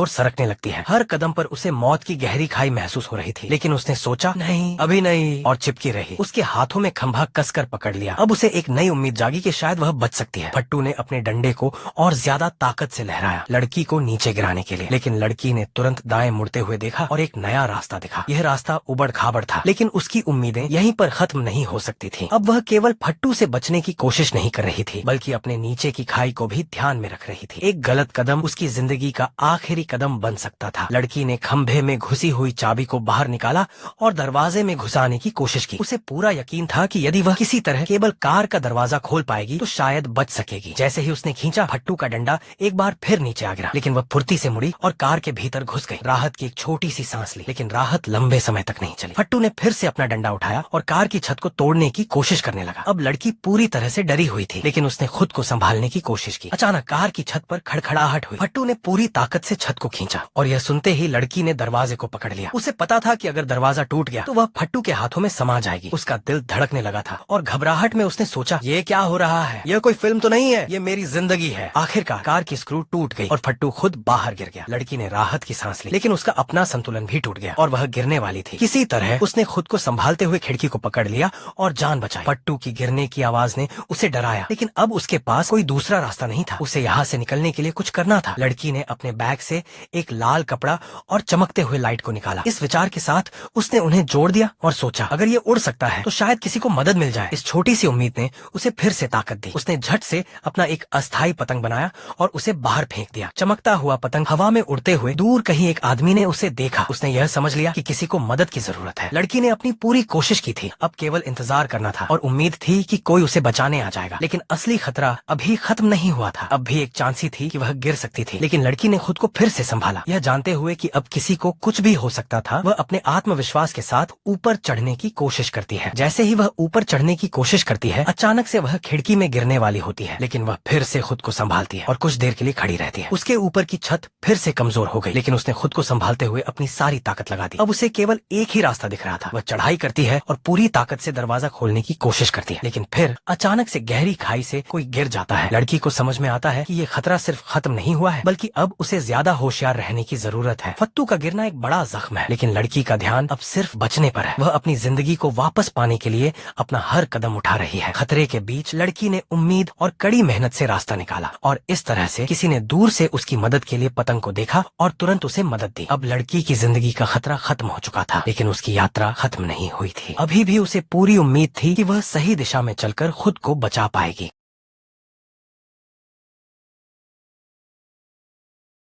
और सरकने लगती है। हर कदम पर उसे मौत की गहरी खाई महसूस हो रही थी, लेकिन उसने सोचा नहीं, अभी नहीं, और चिपकी रही। उसके हाथों में खंभा कसकर पकड़ लिया। अब उसे एक नई उम्मीद जागी कि शायद वह बच सकती है। फट्टू ने अपने डंडे को और ज्यादा ताकत से लहराया लड़की को नीचे गिराने के लिए, लेकिन लड़की ने तुरंत दाएं मुड़ते हुए देखा और एक नया रास्ता दिखा। यह रास्ता उबड़ खाबड़ था, लेकिन उसकी उम्मीदें यहीं पर खत्म नहीं हो सकती थी। अब वह केवल फट्टू से बचने की कोशिश नहीं कर रही थी, बल्कि अपने नीचे की खाई को भी ध्यान में रख रही थी। एक गलत कदम उसकी जिंदगी का आखिरी कदम बन सकता था। लड़की ने खंभे में घुसी हुई चाबी को बाहर निकाला और दरवाजे में घुसाने की कोशिश की। उसे पूरा यकीन था कि यदि वह किसी तरह केवल कार का दरवाजा खोल पाएगी तो शायद बच सकेगी। जैसे ही उसने खींचा, फट्टू का डंडा एक बार फिर नीचे आ गिरा, लेकिन वह फुर्ती से मुड़ी और कार के भीतर घुस गई। राहत की एक छोटी सी सांस ली, लेकिन राहत लंबे समय तक नहीं चली। फट्टू ने फिर से अपना डंडा उठाया और कार की छत को तोड़ने की कोशिश करने लगा। अब लड़की पूरी तरह से डरी हुई थी, लेकिन उसने खुद को संभालने की कोशिश की। अचानक कार की छत पर खड़खड़ाहट हुई। फट्टू ने पूरी ताकत से छत को खींचा और यह सुनते ही लड़की ने दरवाजे को पकड़ लिया। उसे पता था कि अगर दरवाजा टूट गया तो वह फट्टू के हाथों में समा जाएगी। उसका दिल धड़कने लगा था और घबराहट में उसने सोचा, ये क्या हो रहा है? यह कोई फिल्म तो नहीं है, ये मेरी जिंदगी है। आखिरकार कार की स्क्रू टूट गई और फट्टू खुद बाहर गिर गया। लड़की ने राहत की सांस ली, लेकिन उसका अपना संतुलन भी टूट गया और वह गिरने वाली थी। किसी तरह उसने खुद को संभालते हुए खिड़की को पकड़ लिया और जान बचाई। फट्टू की गिरने की आवाज ने उसे डराया, लेकिन अब उसके पास कोई दूसरा रास्ता नहीं था। उसे यहाँ से निकलने के लिए कुछ करना था। लड़की ने अपने बैग से एक लाल कपड़ा और चमकते हुए लाइट को निकाला। इस विचार के साथ उसने उन्हें जोड़ दिया और सोचा, अगर ये उड़ सकता है तो शायद किसी को मदद मिल जाए। इस छोटी सी उम्मीद ने उसे फिर से ताकत दी। उसने झट से अपना एक अस्थायी पतंग बनाया और उसे बाहर फेंक दिया। चमकता हुआ पतंग हवा में उड़ते हुए दूर कहीं एक आदमी ने उसे देखा। उसने यह समझ लिया कि किसी को मदद की जरूरत है। लड़की ने अपनी पूरी कोशिश की थी, अब केवल इंतजार करना था और उम्मीद थी कि कोई उसे बचाने आ जाएगा। लेकिन असली खतरा अभी खत्म नहीं हुआ था। अब भी एक चांसी थी कि वह गिर सकती थी, लेकिन लड़की ने खुद को फिर से संभाला। यह जानते हुए कि अब किसी को कुछ भी हो सकता था, वह अपने आत्मविश्वास के साथ ऊपर चढ़ने की कोशिश करती है। जैसे ही वह ऊपर चढ़ने की कोशिश करती है, अचानक से वह खिड़की में गिरने वाली होती है, लेकिन वह फिर से खुद को संभालती है और कुछ देर के लिए खड़ी रहती है। उसके ऊपर की छत फिर से कमजोर हो गई, लेकिन उसने खुद को संभालते हुए अपनी सारी ताकत लगा दी। अब उसे केवल एक ही रास्ता दिख रहा था। वह चढ़ाई करती है और पूरी ताकत से दरवाजा खोलने की कोशिश करती है, लेकिन फिर अचानक से गहरी खाई से कोई गिर जाता है। लड़की को समझ में आता है कि ये खतरा सिर्फ खत्म नहीं हुआ है, बल्कि अब उसे ज्यादा होशियार रहने की जरूरत है। फट्टू का गिरना एक बड़ा जख्म है, लेकिन लड़की का ध्यान अब सिर्फ बचने पर है। वह अपनी जिंदगी को वापस पाने के लिए अपना हर कदम उठा रही है। खतरे के बीच लड़की ने उम्मीद और कड़ी मेहनत से रास्ता निकाला और इस तरह से किसी ने दूर से उसकी मदद के लिए पतंग को देखा और तुरंत उसे मदद दी। अब लड़की की जिंदगी का खतरा खत्म हो चुका था, लेकिन उसकी यात्रा खत्म नहीं हुई थी। अभी भी उसे पूरी उम्मीद थी कि वह सही दिशा में चलकर खुद को बचा पाएगी।